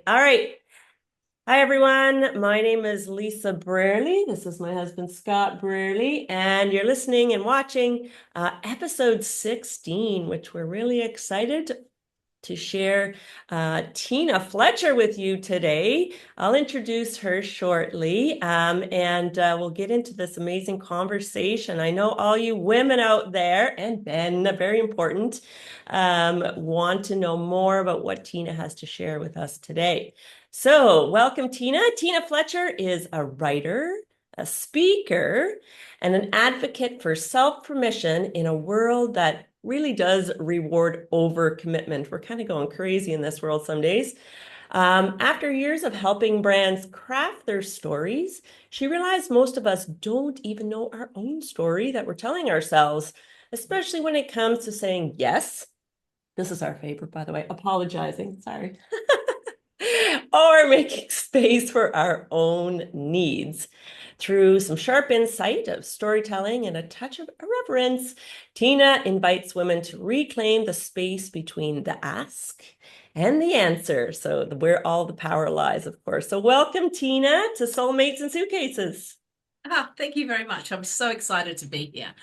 All right. Hi, everyone. My name is Lisa Brierley. This is my husband, Scott Brierley, and you're listening and watching episode 16, which we're really excited to share Tina Fletcher with you today. I'll introduce her shortly, and we'll get into this amazing conversation. I know all you women out there, and Ben, very important, want to know more about what Tina has to share with us today. So, welcome, Tina. Tina Fletcher is a writer, a speaker, and an advocate for self-permission in a world that really does reward overcommitment. We're kind of going crazy in this world some days. After years of helping brands craft their stories, she realized most of us don't even know our own story that we're telling ourselves, especially when it comes to saying yes. This is our favorite, by the way, apologizing. Sorry. Or making space for our own needs. Through some sharp insight of storytelling and a touch of irreverence, Tina invites women to reclaim the space between the ask and the answer. So where all the power lies, of course. So welcome, Tina, to Soulmates and Suitcases. Thank you very much. I'm so excited to be here.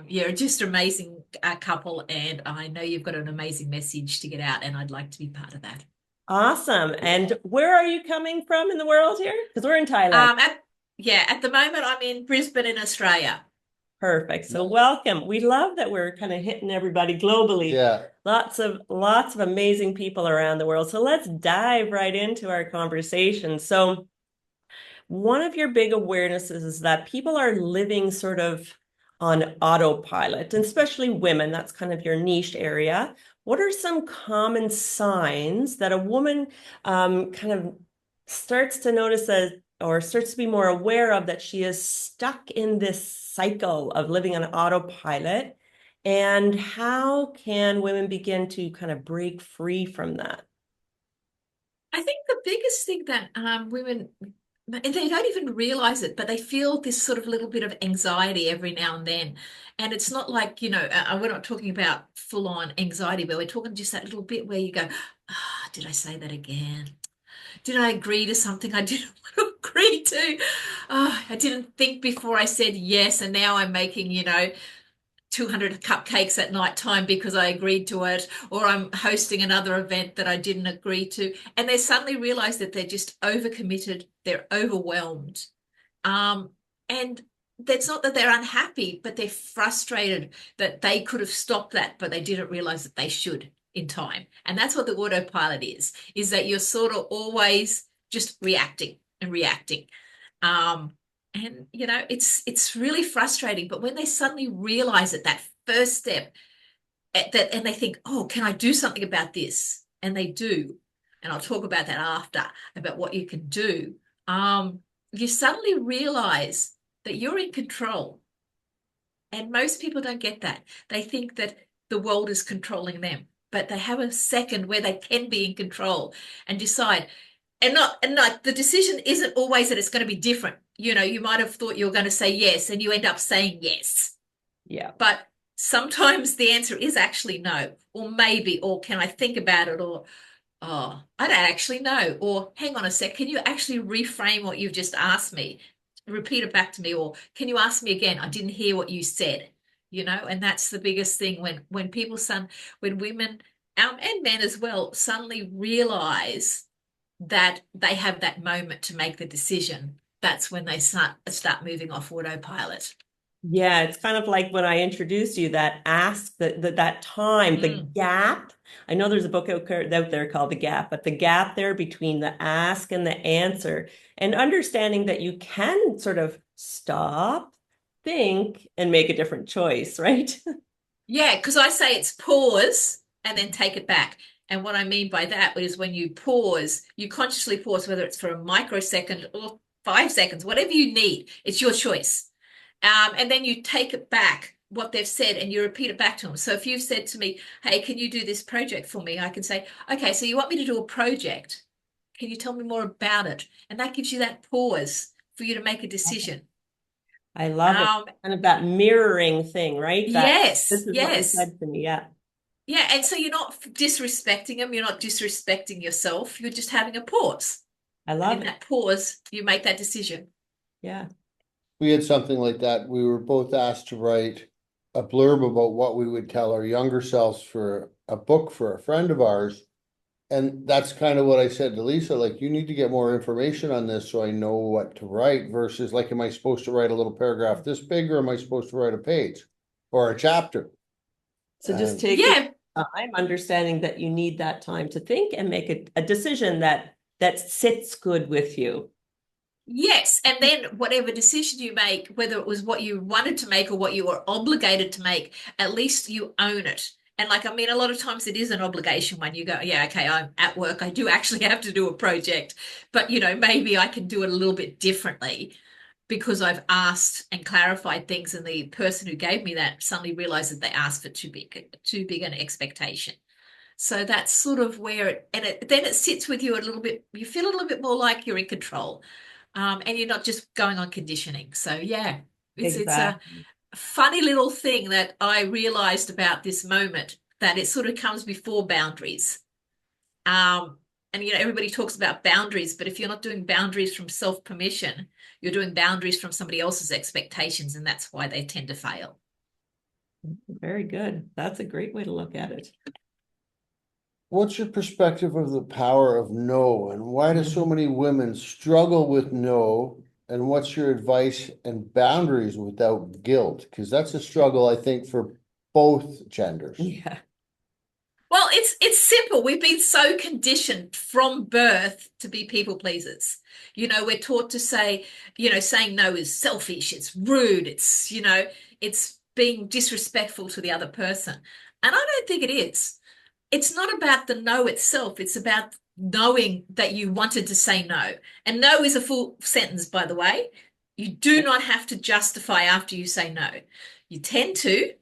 You're just an amazing couple, and I know you've got an amazing message to get out, and I'd like to be part of that. Awesome. And where are you coming from in the world here? Because we're in Thailand. Um, at, at the moment, I'm in Brisbane, in Australia. Perfect. So welcome. We love that we're kind of hitting everybody globally. Yeah. Lots of amazing people around the world. So let's dive right into our conversation. So one of your big awarenesses is that people are living sort of on autopilot, and especially women. That's kind of your niche area. What are some common signs that a woman kind of starts to notice that, or starts to be more aware of, that she is stuck in this cycle of living on autopilot? And how can women begin to kind of break free from that? I think the biggest thing that women, and they don't even realize it, but they feel this sort of little bit of anxiety every now and then. And it's not like, we're not talking about full on anxiety, but we're talking just that little bit where you go, did I say that again? Did I agree to something I didn't want to agree to? Oh, I didn't think before I said yes, and now I'm making, 200 cupcakes at night time because I agreed to it, or I'm hosting another event that I didn't agree to. And they suddenly realize that they're just overcommitted, they're overwhelmed. And that's not that they're unhappy, but they're frustrated that they could have stopped that, but they didn't realize that they should in time. And that's what the autopilot is that you're sort of always just reacting and reacting. And it's really frustrating. But when they suddenly realize it, that first step, and they think, oh, can I do something about this? And they do. And I'll talk about that after, about what you can do. You suddenly realize that you're in control. And most people don't get that. They think that the world is controlling them, but they have a second where they can be in control and decide. And not the decision isn't always that it's going to be different. You might have thought you were going to say yes, and you end up saying yes. Yeah. But sometimes the answer is actually no, or maybe, or can I think about it, or oh, I don't actually know, or hang on a sec, can you actually reframe what you've just asked me? Repeat it back to me, or can you ask me again? I didn't hear what you said. And that's the biggest thing when when women and men as well suddenly realize that they have that moment to make the decision. That's when they start moving off autopilot. Yeah, it's kind of like when I introduced you, that ask, that time, the Mm. gap. I know there's a book out there called The Gap, but the gap there between the ask and the answer, and understanding that you can sort of stop, think, and make a different choice, right? Yeah, because I say it's pause and then take it back. And what I mean by that is when you pause, you consciously pause, whether it's for a microsecond or 5 seconds, whatever you need, it's your choice. And then you take it back, what they've said, and you repeat it back to them. So if you've said to me, hey, can you do this project for me? I can say, okay, so you want me to do a project. Can you tell me more about it? And that gives you that pause for you to make a decision. I love it. Um, Kind of that mirroring thing, right? That this yes, is what you yes. said to me. Yeah. Yeah, and so you're not disrespecting them, you're not disrespecting yourself, you're just having a pause. I And love in it. that pause, you make that decision. Yeah. We had something like that. We were both asked to write a blurb about what we would tell our younger selves for a book for a friend of ours. And that's kind of what I said to Lisa, like, you need to get more information on this so I know what to write versus like, am I supposed to write a little paragraph this big or am I supposed to write a page or a chapter? So just And taking Yeah, time, understanding that you need that time to think and make a decision that sits good with you. yes. And then whatever decision you make, whether it was what you wanted to make or what you were obligated to make, at least you own it. And like, I mean, a lot of times it is an obligation when you go, yeah, okay, I'm at work. I do actually have to do a project, but maybe I can do it a little bit differently because I've asked and clarified things, and the person who gave me that suddenly realized that they asked for too big an expectation. So that's sort of where then it sits with you a little bit. You feel a little bit more like you're in control, and you're not just going on conditioning. So yeah, it's a Exactly. funny little thing that I realized about this moment, that it sort of comes before boundaries. And everybody talks about boundaries, but if you're not doing boundaries from self-permission, you're doing boundaries from somebody else's expectations, and that's why they tend to fail. Very good. That's a great way to look at it. what's your perspective of the power of no and why do so many women struggle with no? And what's your advice and boundaries without guilt? Because that's a struggle, I think, for both genders. Yeah. Well, it's simple. We've been so conditioned from birth to be people pleasers. We're taught to say, saying no is selfish, it's rude, it's being disrespectful to the other person. And I don't think it is. It's not about the no itself. It's about knowing that you wanted to say no. And no is a full sentence, by the way. You do not have to justify after you say no. You tend to,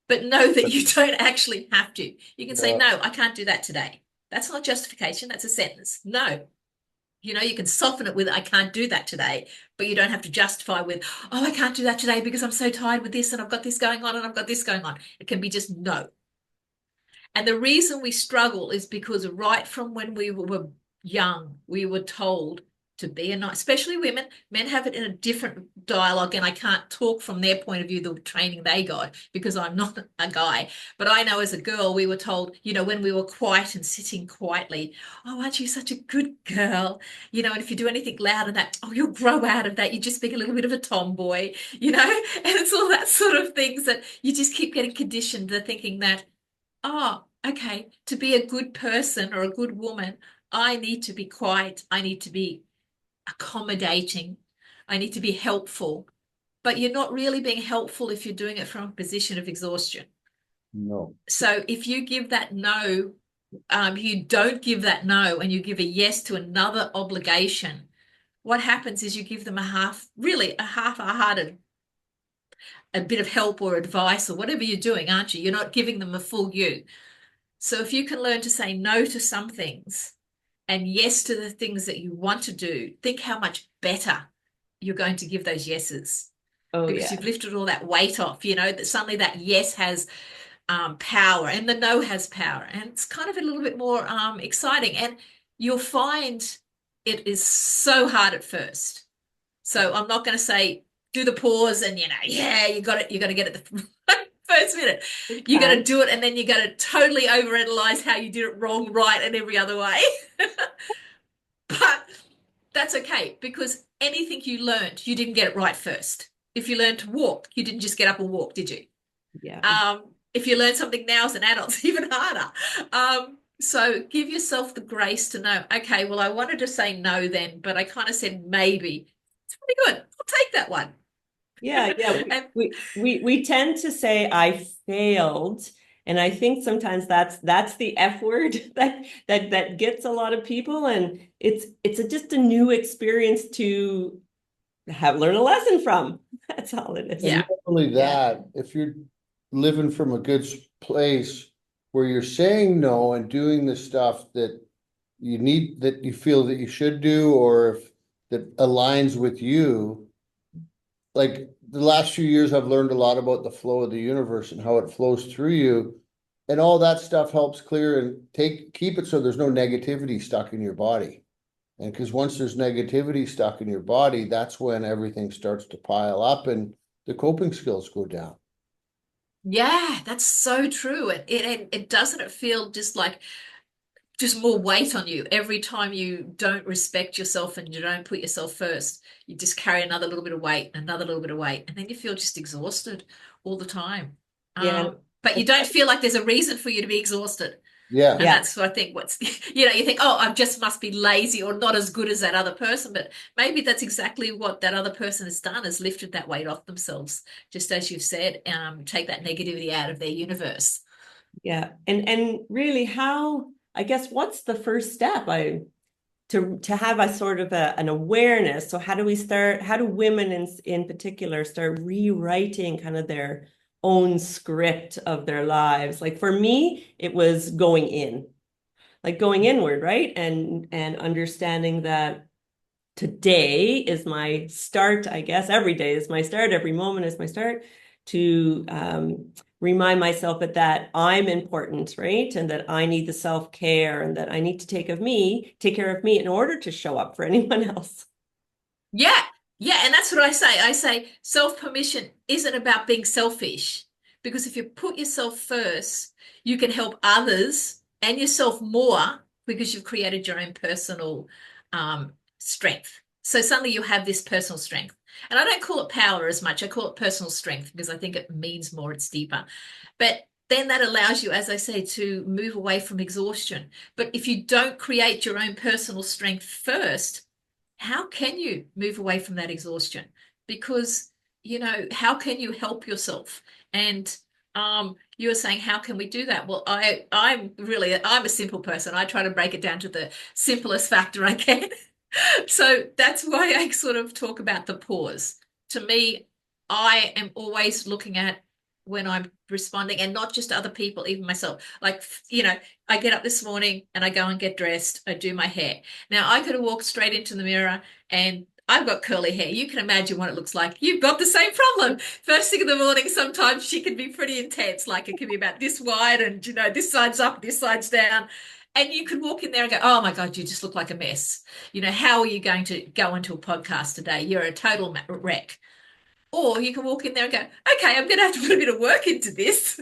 but know that you don't actually have to. You can say, Yeah, no, I can't do that today. That's not justification. That's a sentence. No. You can soften it with, I can't do that today, but you don't have to justify with, oh, I can't do that today because I'm so tired with this and I've got this going on and I've got this going on. It can be just no. And the reason we struggle is because right from when we were young, we were told to be a nice, especially women. Men have it in a different dialogue, and I can't talk from their point of view, the training they got, because I'm not a guy. But I know as a girl, we were told, when we were quiet and sitting quietly, oh, aren't you such a good girl? And if you do anything loud and that, oh, you'll grow out of that. You just being a little bit of a tomboy, and it's all that sort of things that you just keep getting conditioned to thinking that, oh, okay, to be a good person or a good woman, I need to be quiet. I need to be accommodating. I need to be helpful. But you're not really being helpful if you're doing it from a position of exhaustion. no. So if you give that no, you don't give that no and you give a yes to another obligation, what happens is you give them really a half-hearted, a bit of help or advice or whatever you're doing, aren't you? You're not giving them a full you. So if you can learn to say no to some things and yes to the things that you want to do, think how much better you're going to give those yeses, Oh, because yeah. you've lifted all that weight off, that suddenly that yes has power and the no has power. And it's kind of a little bit more exciting. And you'll find it is so hard at first. So I'm not going to say do the pause and, yeah, you got it. You got to get it the first minute. You got to do it, and then you got to totally overanalyze how you did it wrong, right, and every other way. But that's okay, because anything you learned, you didn't get it right first. If you learned to walk, you didn't just get up and walk, did you? Yeah. If you learn something now as an adult, it's even harder. So give yourself the grace to know, okay, well, I wanted to say no then, but I kind of said maybe. It's pretty good. I'll take that one. Yeah, yeah. And We tend to say I failed. And I think sometimes that's the F word that gets a lot of people. And just a new experience to have learned a lesson from. That's all it is. And yeah, not only Yeah. that, if you're living from a good place where you're saying no and doing the stuff that you need, that you feel that you should do, or if that aligns with you, like the last few years, I've learned a lot about the flow of the universe and how it flows through you. And all that stuff helps clear and keep it so there's no negativity stuck in your body. And because once there's negativity stuck in your body, that's when everything starts to pile up and the coping skills go down. Yeah, that's so true. It doesn't feel just like just more weight on you every time you don't respect yourself and you don't put yourself first. You just carry another little bit of weight, another little bit of weight, and then you feel just exhausted all the time. Yeah. But you don't feel like there's a reason for you to be exhausted. Yeah. And that's what I think you think, oh, I just must be lazy or not as good as that other person. But maybe that's exactly what that other person has done, has lifted that weight off themselves. Just as you've said, take that negativity out of their universe. Yeah. And really I guess what's the first step to have a sort of an awareness? So how do women in particular start rewriting kind of their own script of their lives? Like for me, it was going inward, right? And understanding that today is my start, I guess. Every day is my start. Every moment is my start to remind myself that I'm important, right? And that I need the self-care and that I need to take care of me in order to show up for anyone else. Yeah. Yeah. And that's what I say. I say self-permission isn't about being selfish, because if you put yourself first, you can help others and yourself more because you've created your own personal strength. So suddenly you have this personal strength. And I don't call it power as much. I call it personal strength because I think it means more, it's deeper. But then that allows you, as I say, to move away from exhaustion. But if you don't create your own personal strength first, how can you move away from that exhaustion? Because, how can you help yourself? And you were saying, how can we do that? Well, I'm a simple person. I try to break it down to the simplest factor I can. So that's why I sort of talk about the pause. To me, I am always looking at when I'm responding, and not just other people, even myself. Like, I get up this morning and I go and get dressed. I do my hair. Now, I could have walked straight into the mirror, and I've got curly hair. You can imagine what it looks like. You've got the same problem. First thing in the morning, sometimes she can be pretty intense. Like it can be about this wide and, this side's up, this side's down. And you could walk in there and go, oh my God, you just look like a mess. How are you going to go into a podcast today? You're a total wreck. Or you can walk in there and go, okay, I'm going to have to put a bit of work into this,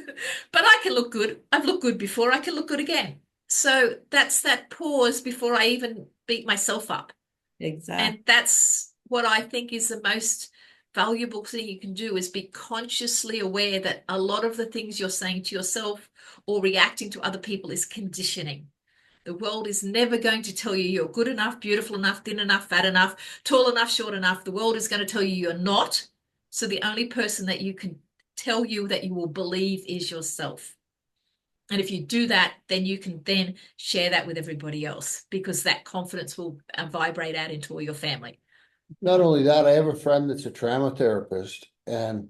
but I can look good. I've looked good before. I can look good again. So that's that pause before I even beat myself up. Exactly. And that's what I think is the most valuable thing you can do, is be consciously aware that a lot of the things you're saying to yourself or reacting to other people is conditioning. The world is never going to tell you you're good enough, beautiful enough, thin enough, fat enough, tall enough, short enough. The world is going to tell you you're not. So the only person that you can tell you that you will believe is yourself. And if you do that, then you can then share that with everybody else, because that confidence will vibrate out into all your family. Not only that, I have a friend that's a trauma therapist, and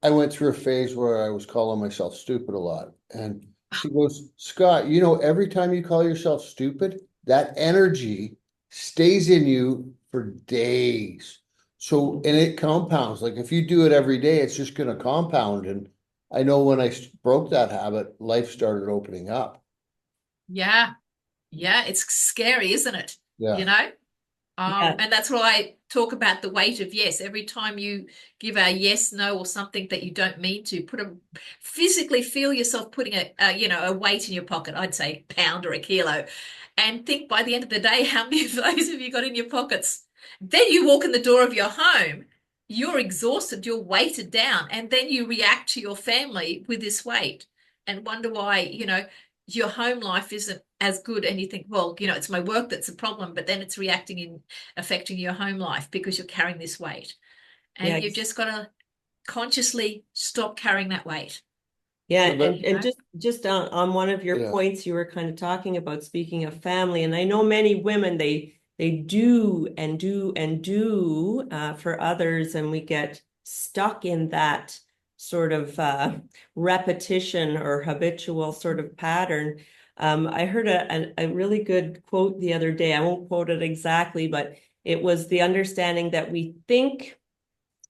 I went through a phase where I was calling myself stupid a lot. And she goes, Scott, every time you call yourself stupid, that energy stays in you for days. So, and it compounds. Like if you do it every day, it's just going to compound. And I know when I broke that habit, life started opening up. Yeah. Yeah. It's scary, isn't it? Yeah. And that's why I talk about the weight of yes. Every time you give a yes, no, or something that you don't mean to, physically feel yourself putting a weight in your pocket. I'd say a pound or a kilo, and think by the end of the day, how many of those have you got in your pockets? Then you walk in the door of your home, you're exhausted, you're weighted down, and then you react to your family with this weight and wonder why, your home life isn't as good, and you think, well, it's my work that's a problem, but then it's affecting your home life because you're carrying this weight. And you've just got to consciously stop carrying that weight. Yeah, and just on one of your points, you were kind of talking about, speaking of family, and I know many women, they do and do and do for others, and we get stuck in that sort of repetition or habitual sort of pattern. I heard a really good quote the other day. I won't quote it exactly, but it was the understanding that we think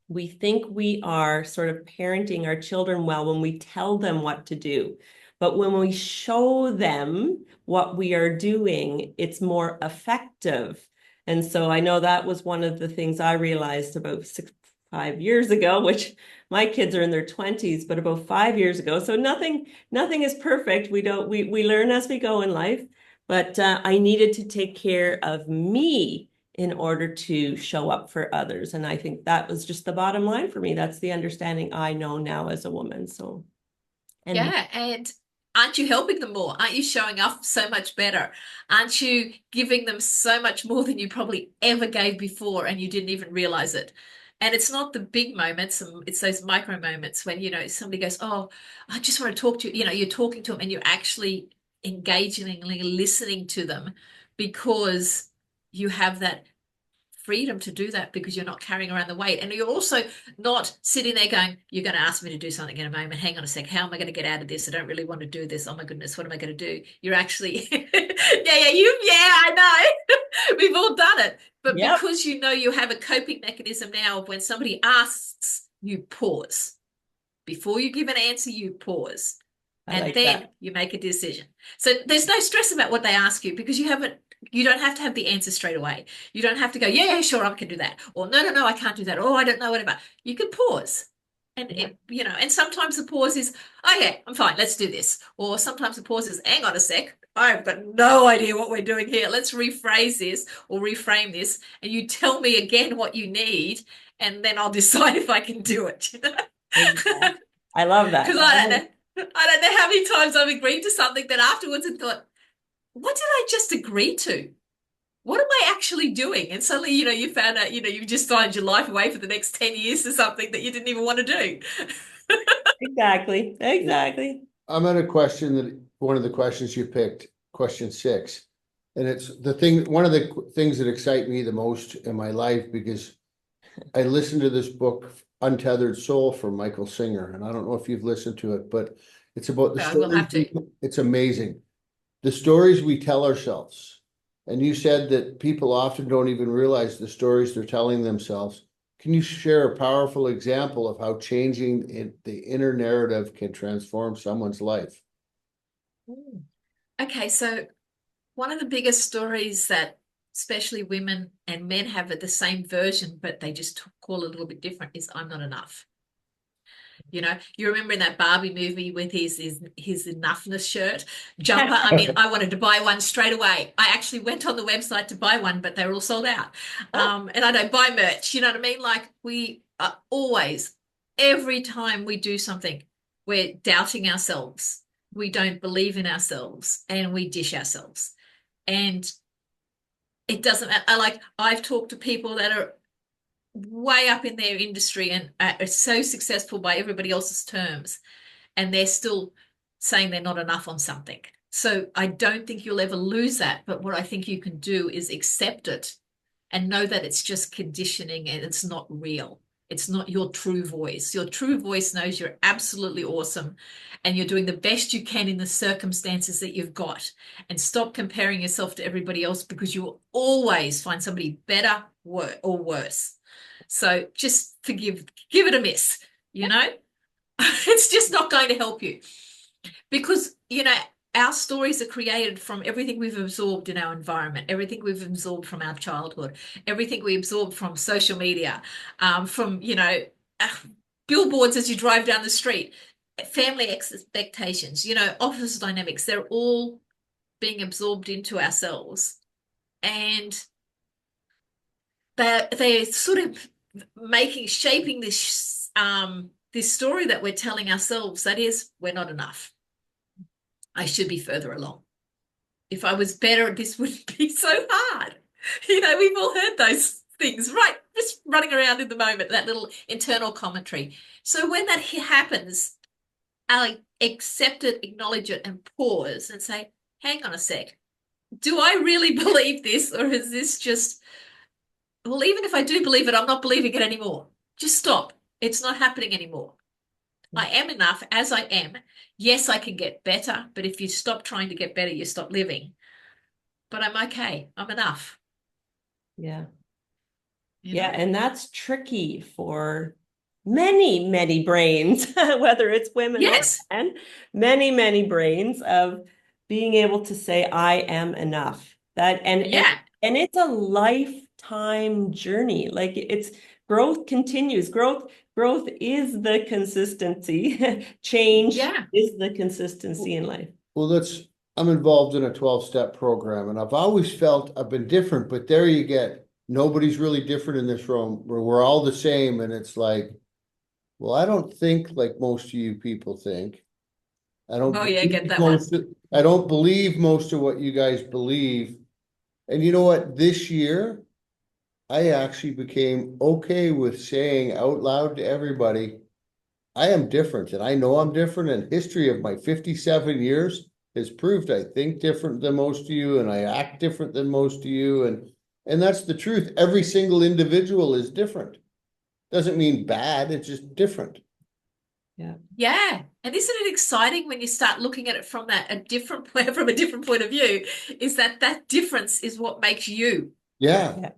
we are sort of parenting our children well when we tell them what to do. But when we show them what we are doing, it's more effective. And so I know that was one of the things I realized about 5 years ago, which my kids are in their 20s, but about 5 years ago. So nothing is perfect. We learn as we go in life, but I needed to take care of me in order to show up for others. And I think that was just the bottom line for me. That's the understanding I know now as a woman. So, and Yeah, and aren't you helping them more? Aren't you showing up so much better? Aren't you giving them so much more than you probably ever gave before and you didn't even realize it? And it's not the big moments, it's those micro moments when, somebody goes, "Oh, I just want to talk to you." You're talking to them and you're actually engagingly listening to them because you have that freedom to do that because you're not carrying around the weight. And you're also not sitting there going, "You're going to ask me to do something in a moment. Hang on a sec. How am I going to get out of this? I don't really want to do this. Oh my goodness, what am I going to do?" You're actually, I know. We've all done it. But yep, because you have a coping mechanism now of when somebody asks, you pause. Before you give an answer, you pause. I And like then that. you make a decision. So there's no stress about what they ask you because you don't have to have the answer straight away. You don't have to go, "Yeah, sure, I can do that." Or, "No, no, no, I can't do that." Or, "I don't know what about." You can pause. And Yep. and sometimes the pause is, "Okay, I'm fine, let's do this." Or sometimes the pause is, "Hang on a sec. I've got no idea what we're doing here. Let's rephrase this or reframe this. And you tell me again what you need, and then I'll decide if I can do it." Exactly. I love that. Because I don't know how many times I've agreed to something that afterwards and thought, "What did I just agree to? What am I actually doing?" And suddenly, you found out, you've just signed your life away for the next 10 years to something that you didn't even want to do. Exactly. Exactly. I'm at a question that, one of the questions you picked, question 6. And it's the thing, one of the things that excite me the most in my life, because I listened to this book, Untethered Soul, from Michael Singer, and I don't know if you've listened to it, but it's about the So I will stories. have to. It's amazing. The stories we tell ourselves. And you said that people often don't even realize the stories they're telling themselves. Can you share a powerful example of how changing the inner narrative can transform someone's life? Okay, so one of the biggest stories that especially women and men have at the same version, but they just call it a little bit different, is, "I'm not enough." You remember in that Barbie movie with his enoughness shirt, jumper. I mean, I wanted to buy one straight away. I actually went on the website to buy one, but they were all sold out. And I don't buy merch. You know what I mean? Like, we are always, every time we do something, we're doubting ourselves. We don't believe in ourselves, and we dish ourselves. And it doesn't matter. I've talked to people that are way up in their industry and are so successful by everybody else's terms, and they're still saying they're not enough on something. So I don't think you'll ever lose that. But what I think you can do is accept it and know that it's just conditioning and it's not real. It's not your true voice. Your true voice knows you're absolutely awesome and you're doing the best you can in the circumstances that you've got. And stop comparing yourself to everybody else because you will always find somebody better or worse. So just give it a miss, you know? It's just not going to help you because, our stories are created from everything we've absorbed in our environment, everything we've absorbed from our childhood, everything we absorbed from social media, from, uh, billboards as you drive down the street, family expectations, office dynamics. They're all being absorbed into ourselves. And they're sort of shaping this story that we're telling ourselves, that is, we're not enough. I should be further along. If I was better, this wouldn't be so hard. We've all heard those things, right? Just running around in the moment, that little internal commentary. So when that happens, I accept it, acknowledge it, and pause and say, "Hang on a sec. Do I really believe this, or is this just, well, even if I do believe it, I'm not believing it anymore. Just stop. It's not happening anymore. I am enough as I am. Yes, I can get better, but if you stop trying to get better, you stop living. But I'm okay. I'm enough." Yeah. You Yeah. know? And that's tricky for many brains, whether it's women or Yes. men, many brains of being able to say, I am enough. That Yeah. and it's a lifetime journey. Like it's growth continues. Growth is the consistency. Change Yeah. is the consistency in life. Well, I'm involved in a 12-step program, and I've always felt I've been different, but there you get, nobody's really different in this room. We're all the same, and it's like, well, I don't think like most of you people think. I don't Oh, yeah, get believe that one. I don't believe most of what you guys believe. And you know what? This year, I actually became okay with saying out loud to everybody, I am different, and I know I'm different, and history of my 57 years has proved I think different than most of you, and I act different than most of you, and that's the truth. Every single individual is different. Doesn't mean bad, it's just different. Yeah. Yeah. And isn't it exciting when you start looking at it from a different point, from a different point of view, is that difference is what makes you, Yeah.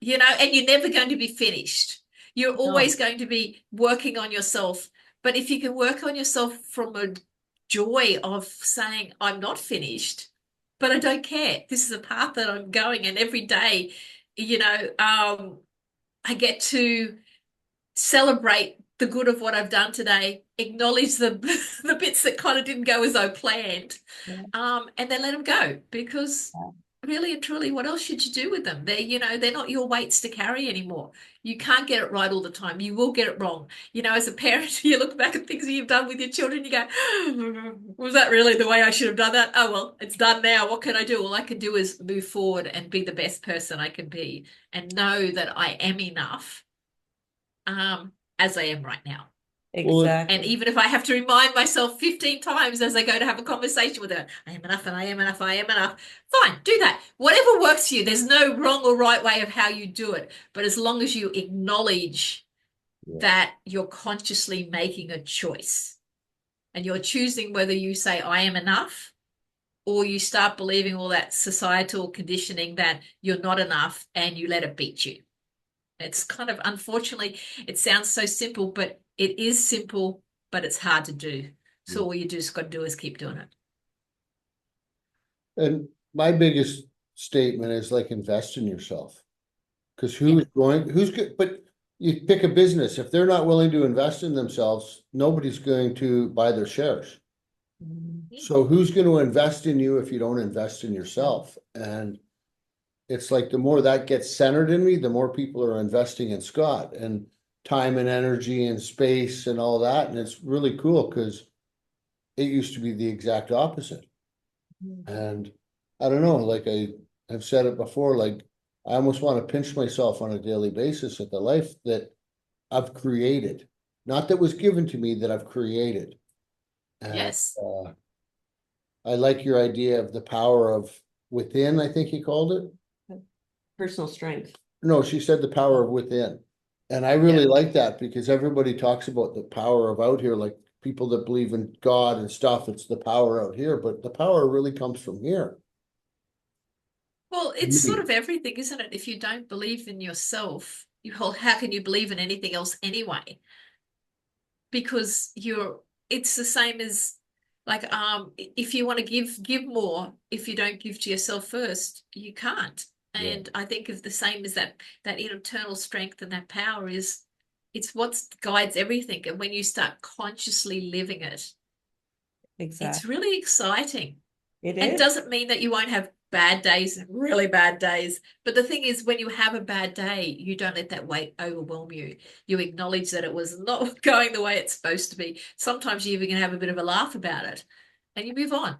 Yeah. and you're never going to be finished. You're No. always going to be working on yourself. But if you can work on yourself from a joy of saying, I'm not finished, but I don't care. This is a path that I'm going, and every day, I get to celebrate the good of what I've done today, acknowledge the the bits that kind of didn't go as I planned, Yeah. and then let them go, because really and truly, what else should you do with them? They're not your weights to carry anymore. You can't get it right all the time. You will get it wrong. As a parent, you look back at things that you've done with your children, you go, was that really the way I should have done that? Oh, well, it's done now. What can I do? All I can do is move forward and be the best person I can be, and know that I am enough, as I am right now. Well, And Exactly. even if I have to remind myself 15 times as I go to have a conversation with her, I am enough and I am enough, I am enough. Fine, do that. Whatever works for you. There's no wrong or right way of how you do it. But as long as you acknowledge yeah. that you're consciously making a choice, and you're choosing whether you say, I am enough, or you start believing all that societal conditioning that you're not enough and you let it beat you. It's kind of, unfortunately, it sounds so simple, but it is simple, but it's hard to do. So all you just got to do is keep doing it. And my biggest statement is like invest in yourself. Because Yeah. who's good, but you pick a business, if they're not willing to invest in themselves, nobody's going to buy their shares. So who's going to invest in you if you don't invest in yourself? And it's like the more that gets centered in me, the more people are investing in Scott, and time and energy and space and all that. And it's really cool because it used to be the exact opposite. And I don't know, like I've said it before, like I almost want to pinch myself on a daily basis at the life that I've created, not that was given to me, that I've created. And Yes. I like your idea of the power of within, I think you called it. Personal strength. No, she said the power of within. And I Yeah. really like that because everybody talks about the power of out here, like people that believe in God and stuff, it's the power out here, but the power really comes from here. Well, it's sort Me. of everything, isn't it? If you don't believe in yourself, how can you believe in anything else anyway? Because it's the same as, like, if you want to give more, if you don't give to yourself first, you can't. Yeah, And I think of the same as that internal strength, and that power it's what guides everything. And when you start consciously living it, it's Exactly. really exciting. It And is. doesn't mean that you won't have bad days and really bad days. But the thing is, when you have a bad day, you don't let that weight overwhelm you. You acknowledge that it was not going the way it's supposed to be. Sometimes you even can have a bit of a laugh about it, and you move on.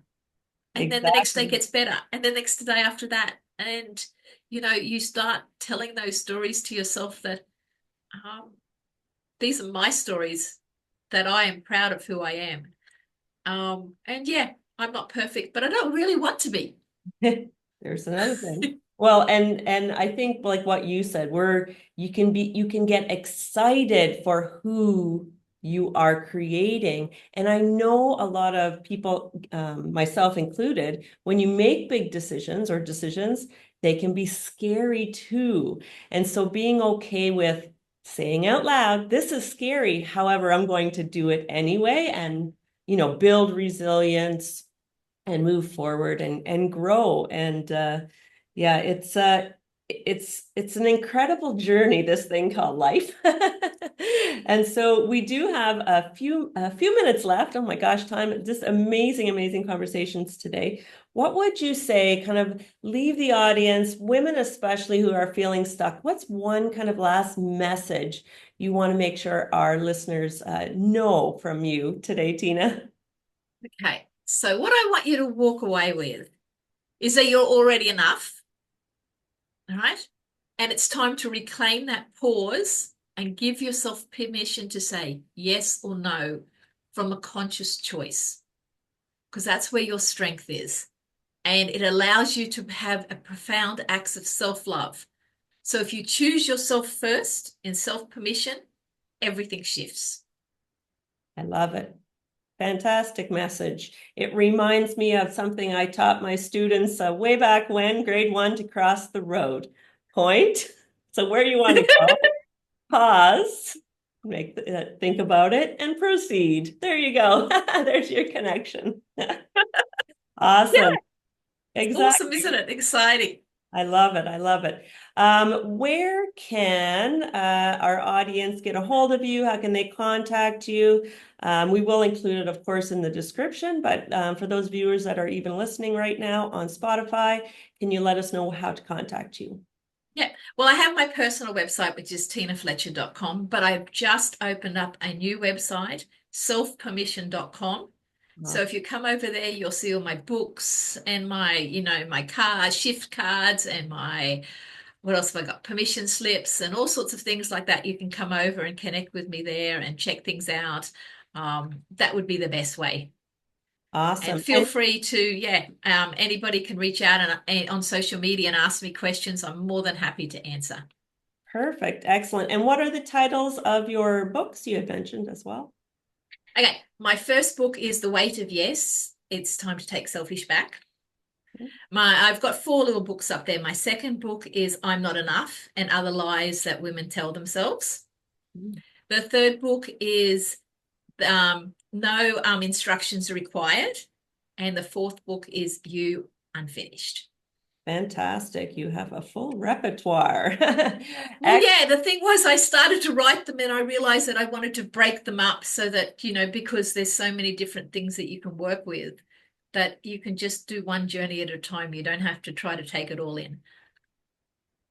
And then the next day Exactly. gets better. And then the next day after that. And, you start telling those stories to yourself that, um, these are my stories, that I am proud of who I am. And yeah, I'm not perfect, but I don't really want to be. There's another thing. Well, and I think like what you said, where you can get excited for who you are creating. And I know a lot of people, myself included, when you make big decisions, they can be scary too. And so being okay with saying out loud, this is scary. However, I'm going to do it anyway and, build resilience and move forward and grow. And yeah, it's an incredible journey, this thing called life. And so we do have a few minutes left. Oh my gosh, time, just amazing conversations today. What would you say, kind of leave the audience, women especially who are feeling stuck? What's one kind of last message you want to make sure our listeners know from you today, Tina? Okay. So what I want you to walk away with is that you're already enough. All right. And it's time to reclaim that pause and give yourself permission to say yes or no from a conscious choice, because that's where your strength is. And it allows you to have a profound acts of self-love. So if you choose yourself first in self-permission, everything shifts. I love it. Fantastic message. It reminds me of something I taught my students way back when, grade 1, to cross the road. Point. So where you want to go, pause, think about it, and proceed. There you go. There's your connection. Awesome. Exactly. Awesome, isn't it? Exciting. I love it. I love it. Where can our audience get a hold of you? How can they contact you? We will include it, of course, in the description, but for those viewers that are even listening right now on Spotify, can you let us know how to contact you? Yeah. Well, I have my personal website, which is tinafletcher.com, but I've just opened up a new website, selfpermission.com. So if you come over there, you'll see all my books and my shift cards and what else have I got? Permission slips and all sorts of things like that. You can come over and connect with me there and check things out. That would be the best way. Awesome. And feel free to, anybody can reach out and on social media and ask me questions. I'm more than happy to answer. Perfect. Excellent. And what are the titles of your books you had mentioned as well? Okay, my first book is The Weight of Yes. It's time to take selfish back. I've got 4 little books up there. My second book is I'm Not Enough and Other Lies That Women Tell Themselves. The third book is No Instructions Required. And the fourth book is You Unfinished. Fantastic. You have a full repertoire. Well, yeah, the thing was I started to write them and I realized that I wanted to break them up so that, because there's so many different things that you can work with, that you can just do one journey at a time. You don't have to try to take it all in.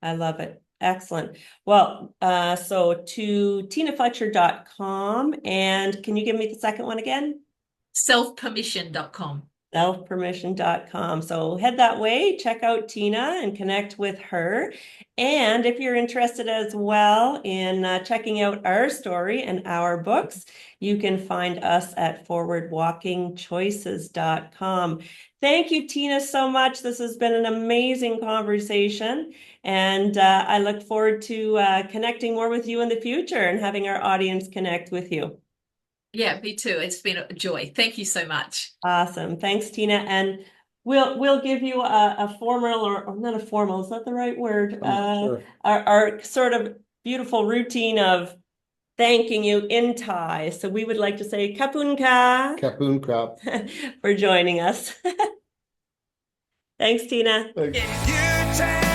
I love it. Excellent. Well, so to tinafletcher.com, and can you give me the second one again? Selfpermission.com. Selfpermission.com. So head that way, check out Tina and connect with her. And if you're interested as well in checking out our story and our books, you can find us at forwardwalkingchoices.com. Thank you, Tina, so much. This has been an amazing conversation. And I look forward to connecting more with you in the future and having our audience connect with you. Yeah, me too. It's been a joy. Thank you so much. Awesome. Thanks, Tina. And we'll give you a formal or not a formal, is that the right word? Sure. Our sort of beautiful routine of thanking you in Thai. So we would like to say Kapunka Kapun crop. for joining us. Thanks, Tina. Thanks. Yeah.